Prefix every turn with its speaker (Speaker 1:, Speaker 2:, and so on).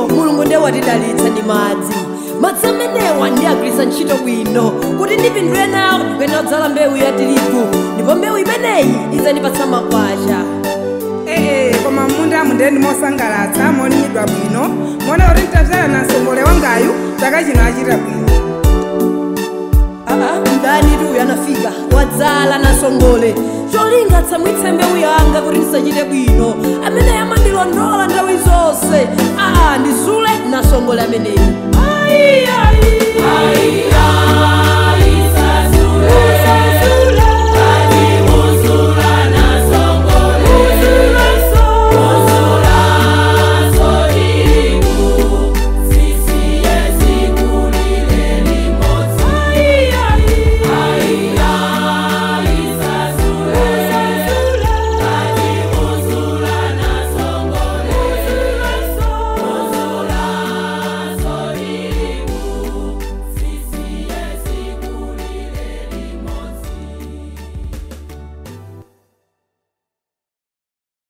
Speaker 1: bwino mulungu ndiye watidalitsa ndi madzi amenewa ndiyagwiritsa ntchito bwino kuti ndipindule nawo ndikuyenda kudzala mbewu ya tirigu ndipo mbewu imeneyi idzandipatsa makwacha.
Speaker 2: Koma munda mundendi mosangalatsa molimidwa bwino mona kuti ntadzala na nsongole wangayu chaka chino achita bwino.
Speaker 1: Ndani tu yanafika wadzala na nsongole cholinga tsamwitse mbewu yanga kuti ndisachite bwino amene amandilondola nthawi zonse ndizule na nsongole ameneyi.